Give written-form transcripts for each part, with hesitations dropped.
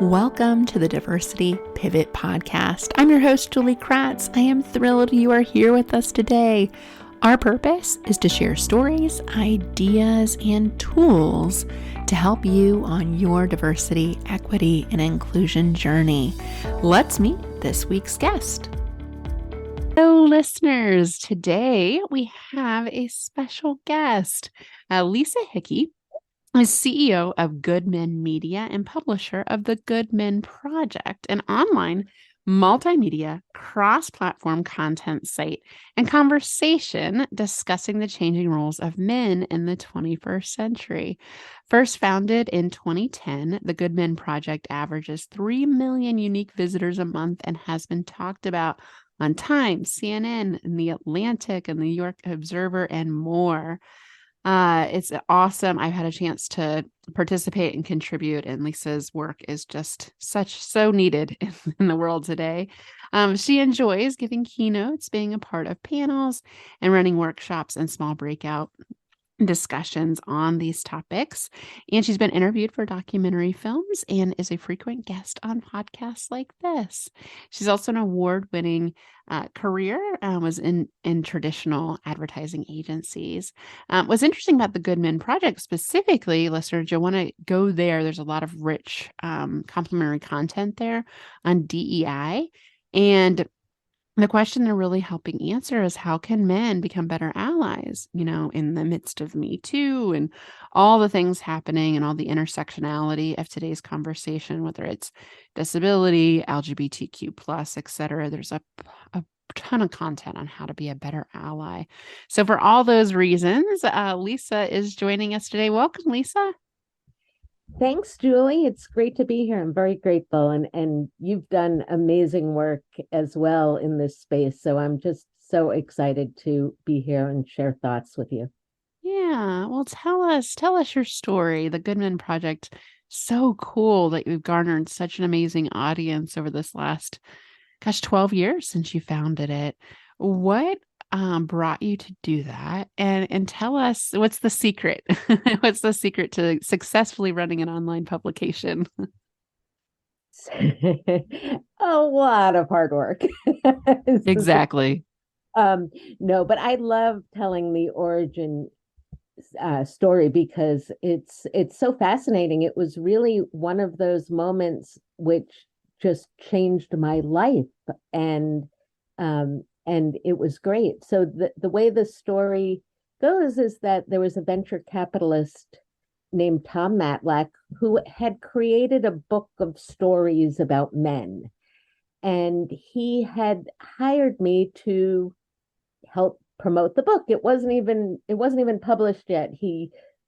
Welcome to the Diversity Pivot Podcast. I'm your host, Julie Kratz. I am thrilled you are here with us today. Our purpose is to share stories, ideas, and tools to help you on your diversity, equity, and inclusion journey. Let's meet this week's guest. Hello, listeners. Today we have a special guest, Lisa Hickey is CEO of Good Men Media and publisher of the Good Men Project, an online multimedia cross-platform content site and conversation discussing the changing roles of men in the 21st century. First founded in 2010, the Good Men Project averages 3 million unique visitors a month and has been talked about on Time, CNN, and The Atlantic, and the New York Observer, and more. It's awesome. I've had a chance to participate and contribute, and Lisa's work is just so needed in the world today. She enjoys giving keynotes, being a part of panels, and running workshops and small breakout discussions on these topics. And she's been interviewed for documentary films and is a frequent guest on podcasts like this. She's also an award-winning career, was in traditional advertising agencies. What's interesting about the Good Men Project specifically, listeners, you'll want to go there. There's a lot of rich complementary content there on DEI. And the question they're really helping answer is, how can men become better allies, in the midst of Me Too and all the things happening and all the intersectionality of today's conversation, whether it's disability, LGBTQ plus, et cetera. There's a ton of content on how to be a better ally. So for all those reasons, Lisa is joining us today. Welcome, Lisa. Thanks, Julie. It's great to be here. I'm very grateful. And you've done amazing work as well in this space. So I'm just so excited to be here and share thoughts with you. Yeah. Well, tell us your story. The Good Men Project. So cool that you've garnered such an amazing audience over this last, 12 years since you founded it. What brought you to do that? And tell us, what's the secret? What's the secret to successfully running an online publication? A lot of hard work. Exactly. No, but I love telling the origin story because it's so fascinating. It was really one of those moments which just changed my life, and it was great. So the way the story goes is that there was a venture capitalist named Tom Matlack who had created a book of stories about men, and he had hired me to help promote the book. It wasn't even published yet.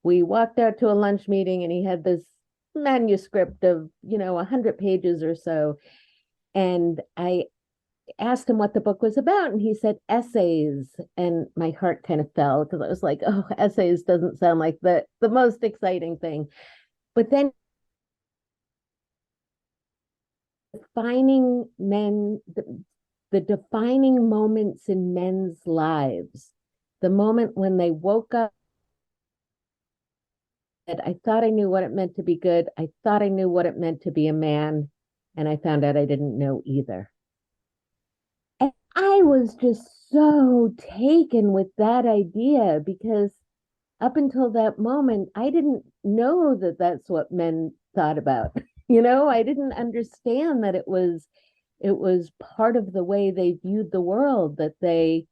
We walked out to a lunch meeting and he had this manuscript of 100 pages or so, and I asked him what the book was about, and he said essays, and my heart kind of fell because I was like, oh, essays doesn't sound like the most exciting thing. But then defining men, the defining moments in men's lives, the moment when they woke up, I thought I knew what it meant to be good. I thought I knew what it meant to be a man, and I found out I didn't know either. And I was just so taken with that idea because up until that moment, I didn't know that that's what men thought about. I didn't understand that it was part of the way they viewed the world, that they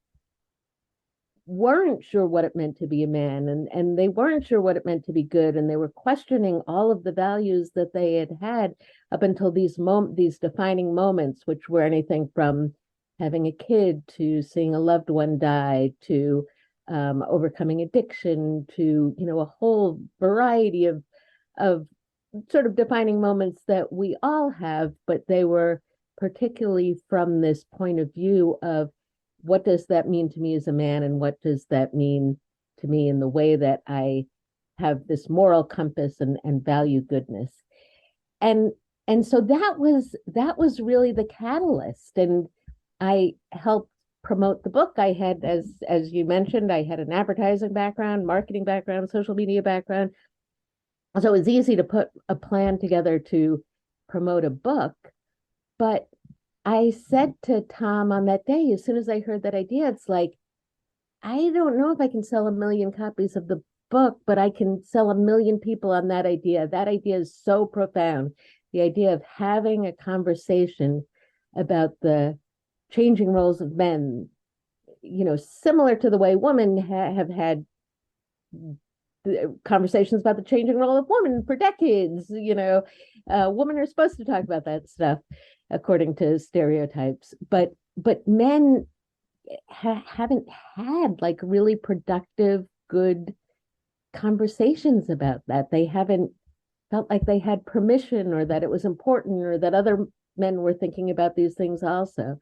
weren't sure what it meant to be a man, and they weren't sure what it meant to be good, and they were questioning all of the values that they had up until these defining moments, which were anything from having a kid to seeing a loved one die to overcoming addiction to a whole variety of sort of defining moments that we all have, but they were particularly from this point of view of, what does that mean to me as a man, and what does that mean to me in the way that I have this moral compass and value goodness. And so that was really the catalyst. And I helped promote the book. I had, as you mentioned, I had an advertising background, marketing background, social media background. So it was easy to put a plan together to promote a book. But I said to Tom on that day, as soon as I heard that idea, it's like, I don't know if I can sell 1 million copies of the book, but I can sell 1 million people on that idea. That idea is so profound. The idea of having a conversation about the changing roles of men, similar to the way women have had conversations about the changing role of women for decades. Women are supposed to talk about that stuff according to stereotypes, but men haven't had like really productive, good conversations about that. They haven't felt like they had permission, or that it was important, or that other men were thinking about these things also.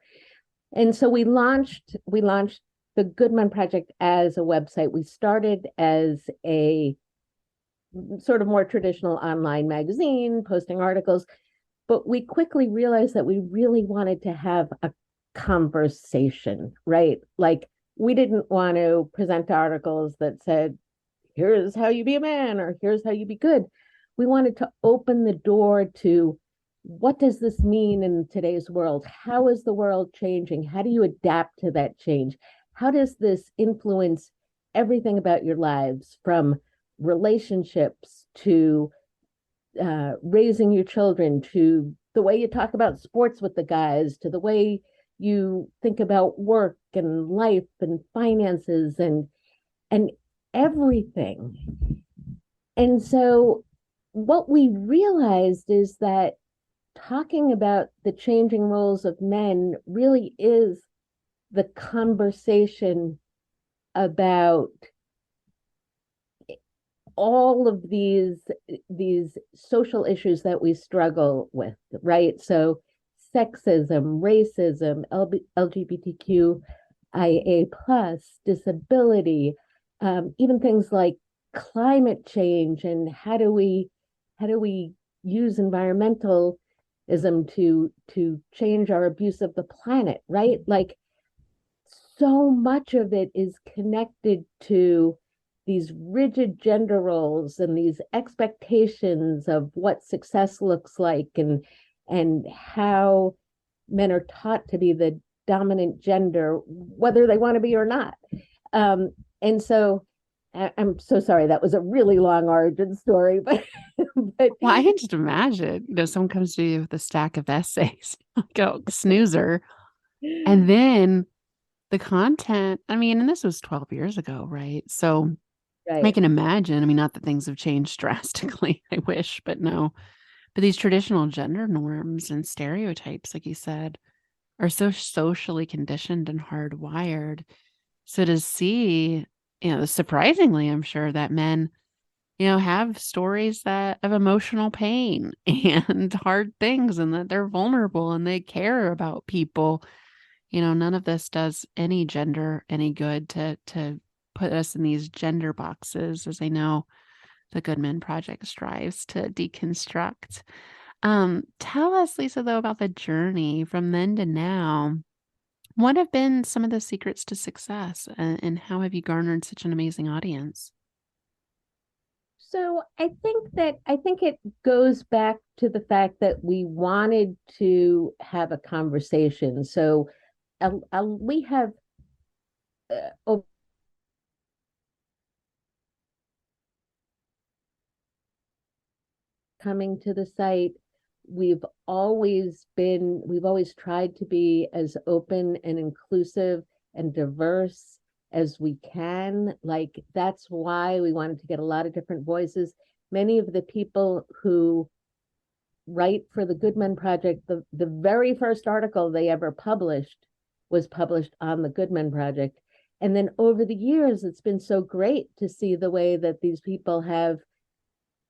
And so we launched the Good Men Project as a website. We started as a sort of more traditional online magazine, posting articles, but we quickly realized that we really wanted to have a conversation, right? Like, we didn't want to present articles that said, here's how you be a man, or here's how you be good. We wanted to open the door to, what does this mean in today's world? How is the world changing? How do you adapt to that change? How does this influence everything about your lives, from relationships to raising your children, to the way you talk about sports with the guys, to the way you think about work and life and finances and everything. And so what we realized is that talking about the changing roles of men really is the conversation about all of these social issues that we struggle with, right? So sexism, racism, LGBTQIA plus, disability, even things like climate change, and how do we use environmentalism to change our abuse of the planet, right? Like, so much of it is connected to these rigid gender roles and these expectations of what success looks like, and how men are taught to be the dominant gender, whether they want to be or not. And so I'm so sorry, that was a really long origin story, but Well, I can just imagine, someone comes to you with a stack of essays, like a snoozer, and then the content, and this was 12 years ago, right? So I right. can imagine, not that things have changed drastically, I wish, but no. But these traditional gender norms and stereotypes, like you said, are so socially conditioned and hardwired. So to see, surprisingly, I'm sure that men, have stories of emotional pain and hard things, and that they're vulnerable and they care about people. None of this does any gender any good to put us in these gender boxes, as I know the Good Men Project strives to deconstruct. Tell us, Lisa, though, about the journey from then to now. What have been some of the secrets to success, and how have you garnered such an amazing audience? So I think it goes back to the fact that we wanted to have a conversation. So we have coming to the site, we've always tried to be as open and inclusive and diverse as we can. Like, that's why we wanted to get a lot of different voices. Many of the people who write for the Good Men Project, the very first article they ever published was published on the Good Men Project. And then over the years, it's been so great to see the way that these people have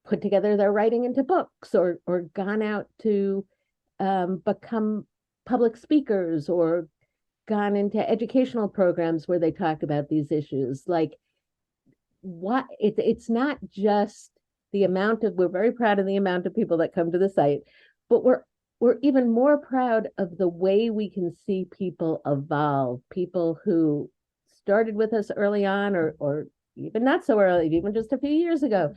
put together their writing into books, or gone out to become public speakers, or gone into educational programs where they talk about these issues. Like, it's not just the amount of, we're very proud of the amount of people that come to the site, but we're even more proud of the way we can see people evolve, people who started with us early on, or even not so early, even just a few years ago,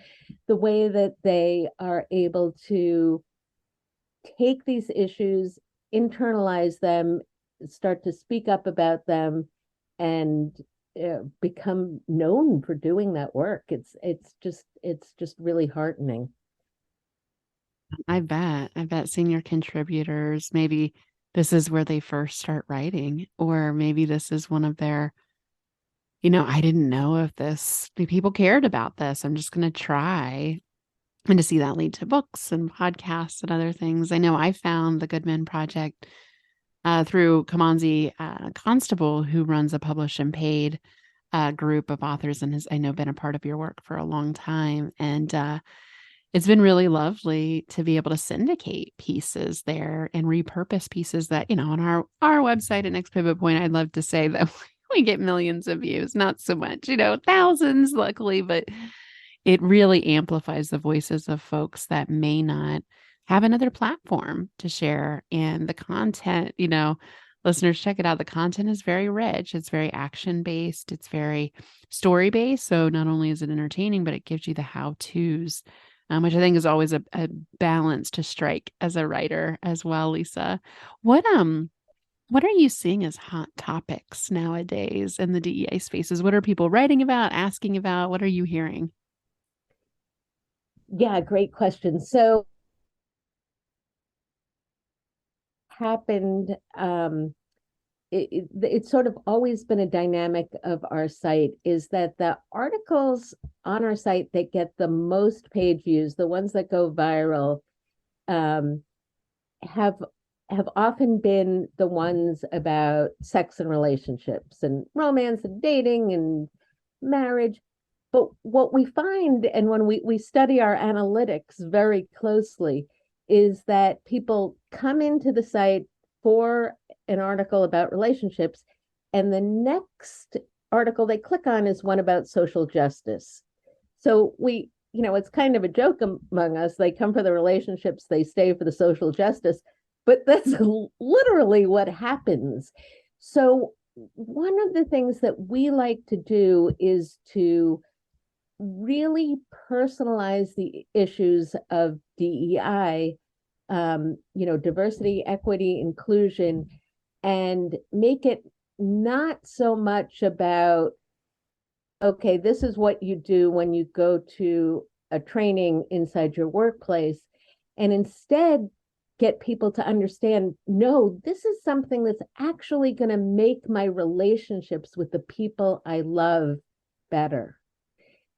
the way that they are able to take these issues, internalize them, start to speak up about them, and become known for doing that work. It's just really heartening. I bet. I bet senior contributors, maybe this is where they first start writing, or maybe this is one of their, I didn't know if people cared about this. I'm just going to try. And to see that lead to books and podcasts and other things. I know I found the Good Men Project through Kamanzi Constable, who runs a publish and paid group of authors and has, I know, been a part of your work for a long time. And it's been really lovely to be able to syndicate pieces there and repurpose pieces that, on our website at Next Pivot Point, I'd love to say that we get millions of views, not so much, thousands, luckily, but it really amplifies the voices of folks that may not have another platform to share. And the content, listeners, check it out. The content is very rich. It's very action-based. It's very story-based. So not only is it entertaining, but it gives you the how-tos, which I think is always a balance to strike as a writer as well, Lisa. What are you seeing as hot topics nowadays in the DEI spaces? What are people writing about, asking about? What are you hearing? Yeah, great question. So happened it's sort of always been a dynamic of our site is that the articles on our site that get the most page views, the ones that go viral, have often been the ones about sex and relationships and romance and dating and marriage. But what we find, and when we study our analytics very closely, is that people come into the site for an article about relationships, and the next article they click on is one about social justice. So it's kind of a joke among us. They come for the relationships, they stay for the social justice, but that's literally what happens. So one of the things that we like to do is to really personalize the issues of DEI, diversity, equity, inclusion, and make it not so much about, okay, this is what you do when you go to a training inside your workplace, and instead get people to understand, no, this is something that's actually going to make my relationships with the people I love better.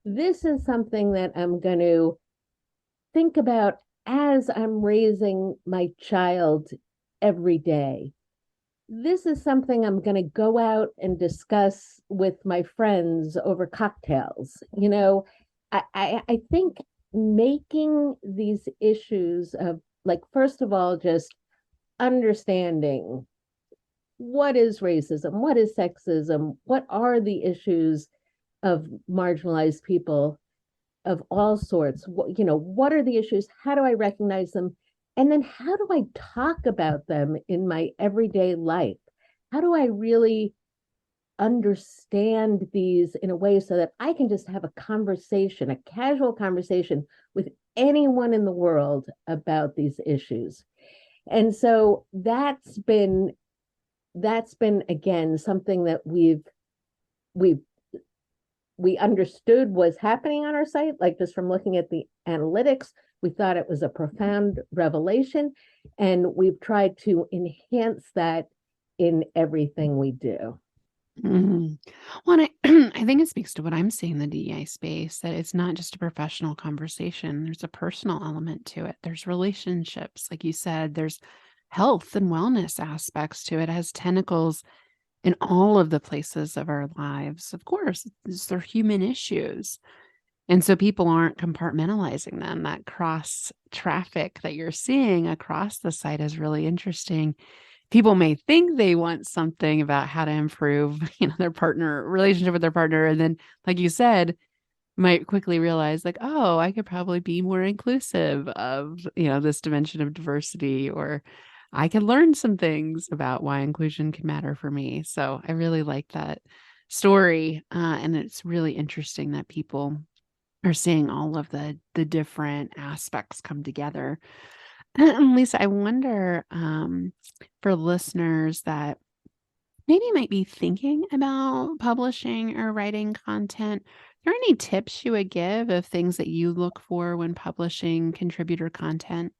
This is something that I'm going to think about as I'm raising my child every day. This is something I'm going to go out and discuss with my friends over cocktails. I think making these issues of, like, first of all, just understanding what is racism, what is sexism, what are the issues of marginalized people of all sorts. What are the issues? How do I recognize them? And then how do I talk about them in my everyday life? How do I really understand these in a way so that I can just have a conversation, a casual conversation with anyone in the world about these issues? And so that's been again something that we understood was happening on our site, like just from looking at the analytics. We thought it was a profound revelation, and we've tried to enhance that in everything we do. Mm-hmm. Well, I think it speaks to what I'm seeing in the DEI space, that it's not just a professional conversation. There's a personal element to it. There's relationships, like you said, there's health and wellness aspects to it. It has tentacles in all of the places of our lives. Of course, they're human issues. And so people aren't compartmentalizing them. That cross traffic that you're seeing across the site is really interesting. People may think they want something about how to improve, their relationship with their partner. And then, like you said, might quickly realize, like, oh, I could probably be more inclusive of, this dimension of diversity, or I can learn some things about why inclusion can matter for me. So I really like that story. And it's really interesting that people are seeing all of the different aspects come together. Lisa, I wonder for listeners that maybe might be thinking about publishing or writing content, are there any tips you would give of things that you look for when publishing contributor content?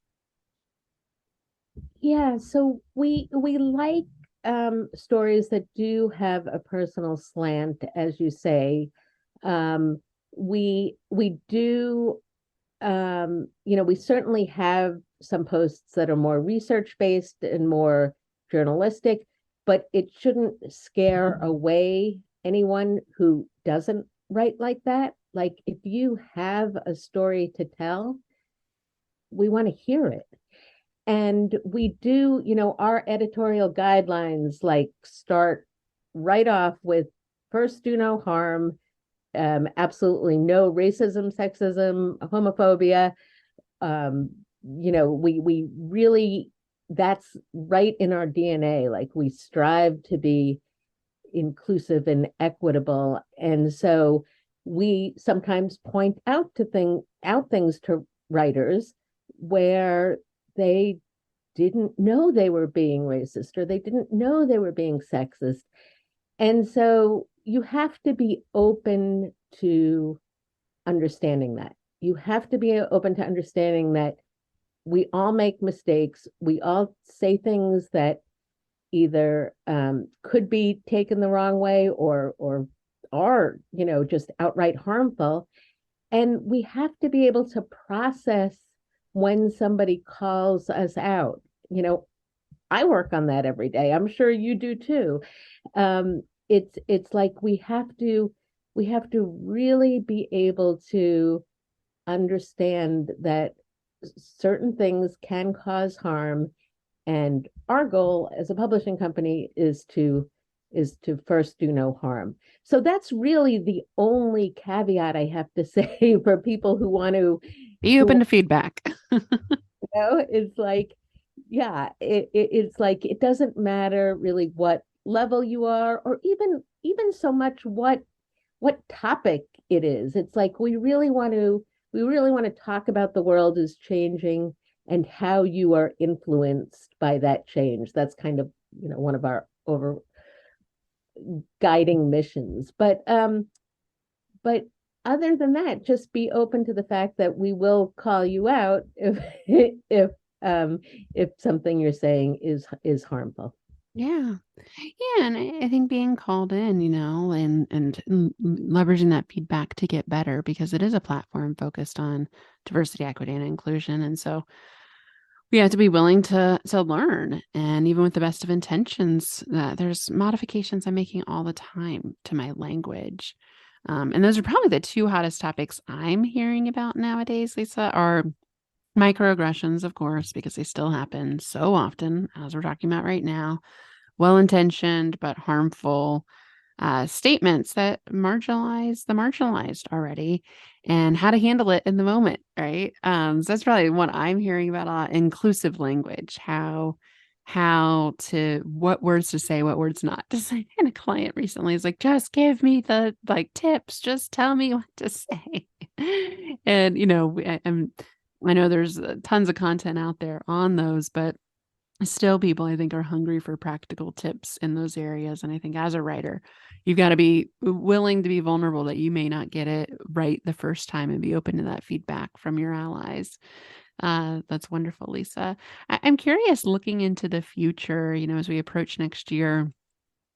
Yeah, so we like stories that do have a personal slant, as you say. Um, we do we certainly have some posts that are more research based and more journalistic, but it shouldn't scare away anyone who doesn't write like that. Like if you have a story to tell, we want to hear it. And we do, our editorial guidelines like start right off with first do no harm, absolutely no racism, sexism, homophobia. We really, that's right in our DNA. Like we strive to be inclusive and equitable. And so we sometimes point out things to writers where they didn't know they were being racist or they didn't know they were being sexist. And so you have to be open to understanding that. You have to be open to understanding that we all make mistakes. We all say things that either could be taken the wrong way or are, just outright harmful. And we have to be able to process when somebody calls us out. I work on that every day. I'm sure you do too. It's like we have to really be able to understand that certain things can cause harm, and our goal as a publishing company is to first do no harm. So that's really the only caveat I have to say for people who want to Be who open to feedback. it's like, yeah, it's like it doesn't matter really what level you are, or even so much what topic it is. It's like we really want to talk about the world is changing and how you are influenced by that change. That's kind of, one of our over guiding missions. But other than that, just be open to the fact that we will call you out if if um if something you're saying is harmful. Yeah. Yeah, and I think being called in, and leveraging that feedback to get better because it is a platform focused on diversity, equity, and inclusion. And so we have to be willing to learn. And even with the best of intentions, there's modifications I'm making all the time to my language. And those are probably the two hottest topics I'm hearing about nowadays, Lisa, are microaggressions, of course, because they still happen so often, as we're talking about right now, well-intentioned but harmful statements that marginalize the marginalized already, and how to handle it in the moment, right? So that's probably what I'm hearing about a lot. Inclusive language, what words to say, what words not to say. And a client recently is like, just give me the tips, just tell me what to say. And I know there's tons of content out there on those, but still people I think are hungry for practical tips in those areas. And I think as a writer, you've got to be willing to be vulnerable that you may not get it right the first time and be open to that feedback from your allies. That's wonderful, Lisa. I'm curious, looking into the future, as we approach next year,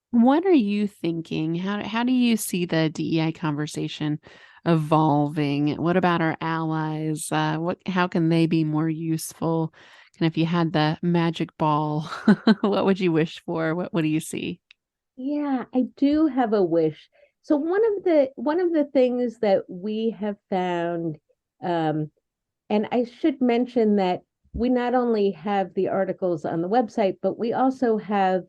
what are you thinking? How do you see the DEI conversation evolving? What about our allies? How can they be more useful? And if you had the magic ball, what would you wish for? What do you see? Yeah, I do have a wish. So one of the things that we have found, um, and I should mention that we not only have the articles on the website, but we also have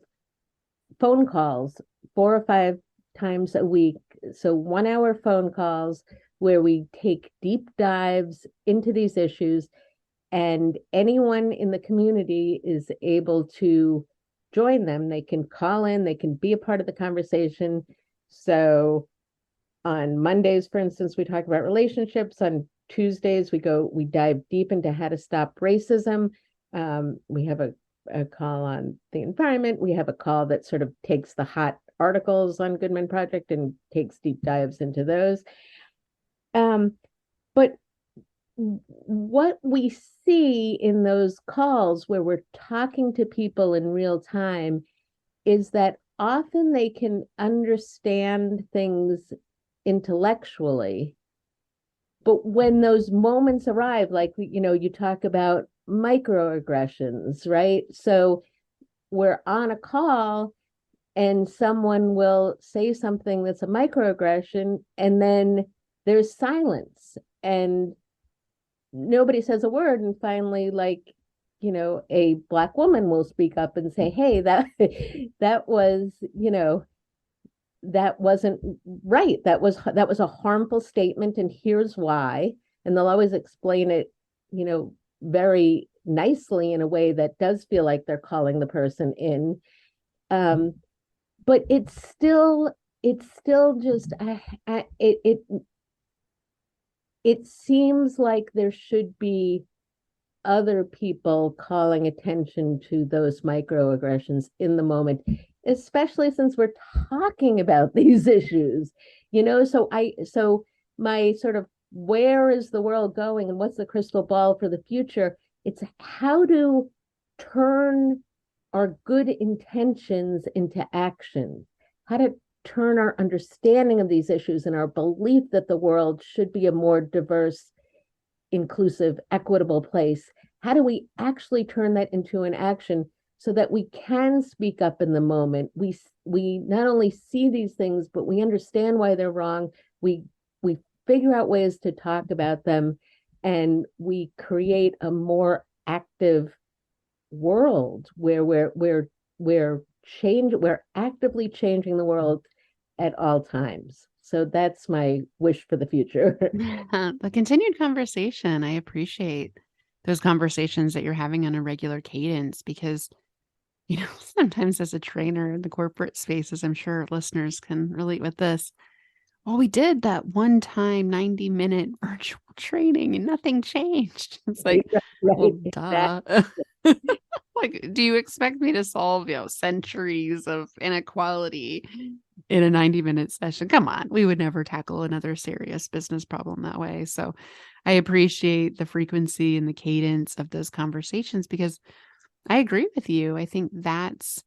phone calls 4 or 5 times a week. So 1 hour phone calls where we take deep dives into these issues, and anyone in the community is able to join them. They can call in, they can be a part of the conversation. So on Mondays, for instance, we talk about relationships. On Tuesdays, we dive deep into how to stop racism. We have a call on the environment. We have a call that sort of takes the hot articles on Goodman Project and takes deep dives into those. But what we see in those calls where we're talking to people in real time is that often they can understand things intellectually, but when those moments arrive, like, you talk about microaggressions, right? So we're on a call and someone will say something that's a microaggression, and then there's silence and nobody says a word. And finally, like, a Black woman will speak up and say, hey, that was, that wasn't right. That was a harmful statement, and here's why. And they'll always explain it, very nicely in a way that does feel like they're calling the person in. But it's still just it seems like there should be other people calling attention to those microaggressions in the moment, especially since we're talking about these issues. So my sort of, where is the world going and what's the crystal ball for the future? It's how to turn our good intentions into action, how to turn our understanding of these issues and our belief that the world should be a more diverse, inclusive, equitable place. How do we actually turn that into an action so that we can speak up in the moment? We not only see these things, but we understand why they're wrong. We figure out ways to talk about them, and we create a more active world where we're actively changing the world at all times. So that's my wish for the future. The continued conversation. I appreciate those conversations that you're having on a regular cadence because, sometimes as a trainer in the corporate spaces, I'm sure listeners can relate with this. Well, we did that one time 90-minute virtual training and nothing changed. It's like, well, duh. Like, do you expect me to solve, centuries of inequality in a 90-minute session? Come on, we would never tackle another serious business problem that way. So I appreciate the frequency and the cadence of those conversations because I agree with you. I think that's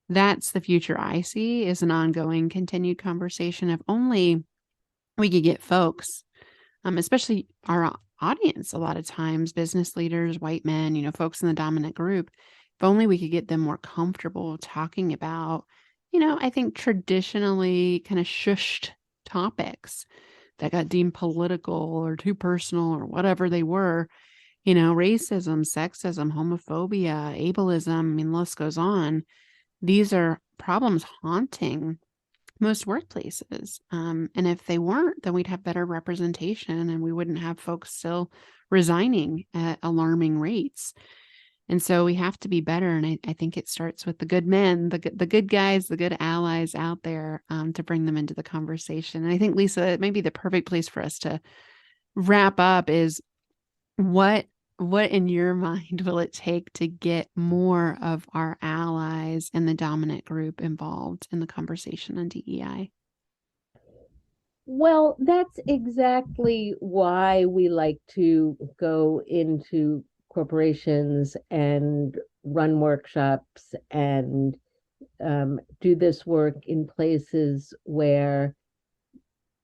the future I see is an ongoing, continued conversation. If only we could get folks, especially our audience, a lot of times, business leaders, white men, folks in the dominant group, if only we could get them more comfortable talking about, I think traditionally kind of shushed topics that got deemed political or too personal or whatever they were, racism, sexism, homophobia, ableism, I mean, the list goes on. These are problems haunting most workplaces. And if they weren't, then we'd have better representation and we wouldn't have folks still resigning at alarming rates. And so we have to be better. And I think it starts with the good men, the good guys, the good allies out there to bring them into the conversation. And I think, Lisa, it may be the perfect place for us to wrap up is what in your mind will it take to get more of our allies and the dominant group involved in the conversation on DEI? Well, that's exactly why we like to go into corporations and run workshops and do this work in places where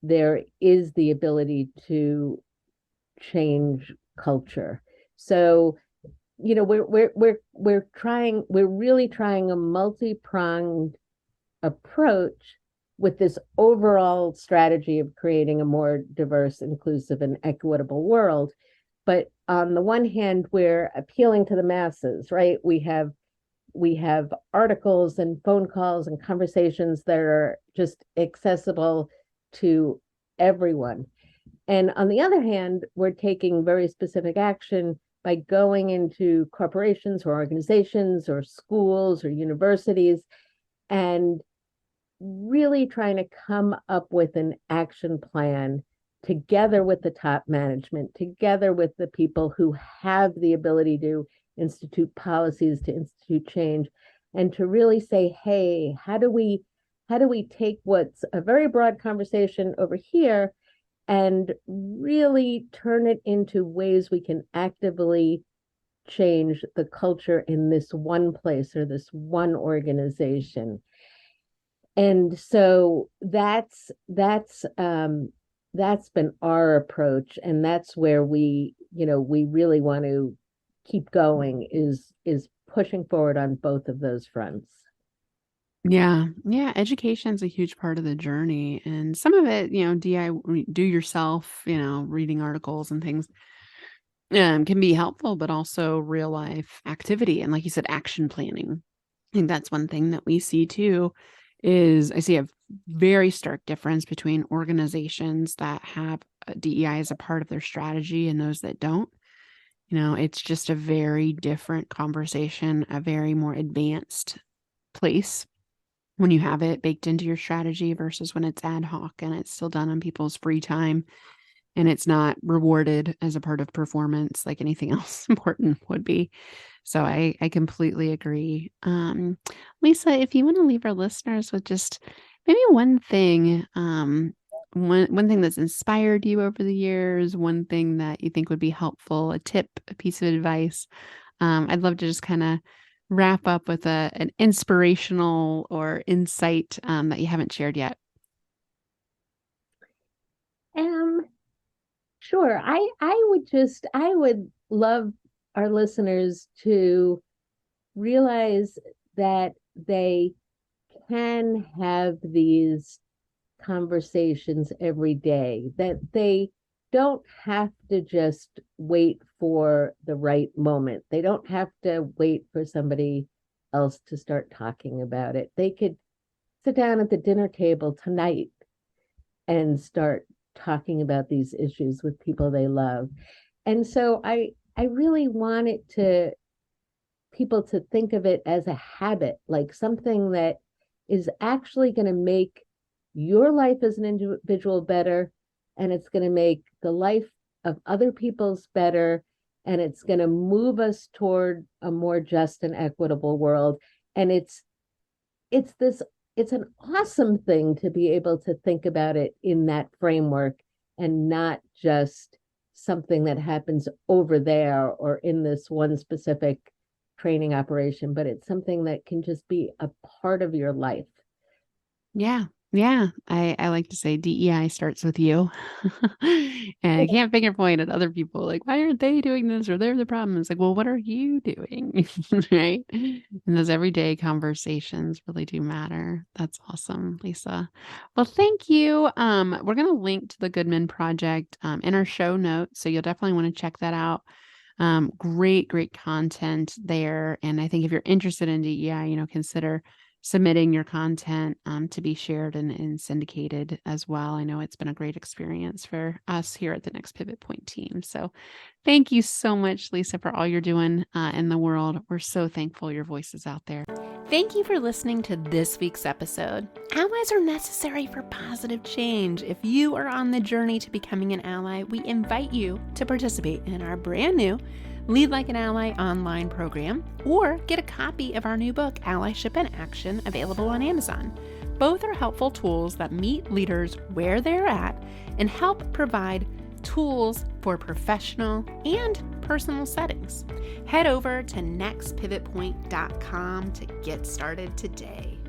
there is the ability to change culture. So, we're really trying a multi-pronged approach with this overall strategy of creating a more diverse, inclusive, and equitable world. But on the one hand, we're appealing to the masses, right? We have articles and phone calls and conversations that are just accessible to everyone. And on the other hand, we're taking very specific action by going into corporations or organizations or schools or universities and really trying to come up with an action plan together with the top management, together with the people who have the ability to institute policies, to institute change, and to really say, hey, how do we take what's a very broad conversation over here and really turn it into ways we can actively change the culture in this one place or this one organization. And so that's been our approach, and that's where we really want to keep going, is pushing forward on both of those fronts. Yeah. Yeah. Education's a huge part of the journey. And some of it, DIY, do yourself, reading articles and things can be helpful, but also real life activity. And like you said, action planning. I think that's one thing that we see too, is I see a very stark difference between organizations that have DEI as a part of their strategy and those that don't. It's just a very different conversation, a very more advanced place when you have it baked into your strategy versus when it's ad hoc and it's still done on people's free time and it's not rewarded as a part of performance like anything else important would be. So I completely agree. Lisa, if you want to leave our listeners with just maybe one thing, one thing that's inspired you over the years, one thing that you think would be helpful, a tip, a piece of advice, I'd love to just kind of wrap up with an inspirational or insight that you haven't shared yet. Sure. I would love our listeners to realize that they can have these conversations every day, that they don't have to just wait for the right moment. They don't have to wait for somebody else to start talking about it. They could sit down at the dinner table tonight and start talking about these issues with people they love. And so I really wanted people to think of it as a habit, like something that is actually going to make your life as an individual better, and it's going to make the life of other people's better, and it's going to move us toward a more just and equitable world. And it's an awesome thing to be able to think about it in that framework and not just something that happens over there or in this one specific training operation, but it's something that can just be a part of your life. Yeah. Yeah. I like to say DEI starts with you. And I can't finger point at other people like, why aren't they doing this? Or they're the problem. It's like, well, what are you doing? Right. And those everyday conversations really do matter. That's awesome, Lisa. Well, thank you. We're going to link to the Goodman Project in our show notes. So you'll definitely want to check that out. Great content there. And I think if you're interested in DEI, consider submitting your content to be shared and syndicated as well. I know it's been a great experience for us here at the Next Pivot Point team. So thank you so much, Lisa, for all you're doing in the world. We're so thankful your voice is out there. Thank you for listening to this week's episode. Allies are necessary for positive change. If you are on the journey to becoming an ally, we invite you to participate in our brand new Lead Like an Ally online program, or get a copy of our new book, Allyship in Action, available on Amazon. Both are helpful tools that meet leaders where they're at and help provide tools for professional and personal settings. Head over to nextpivotpoint.com to get started today.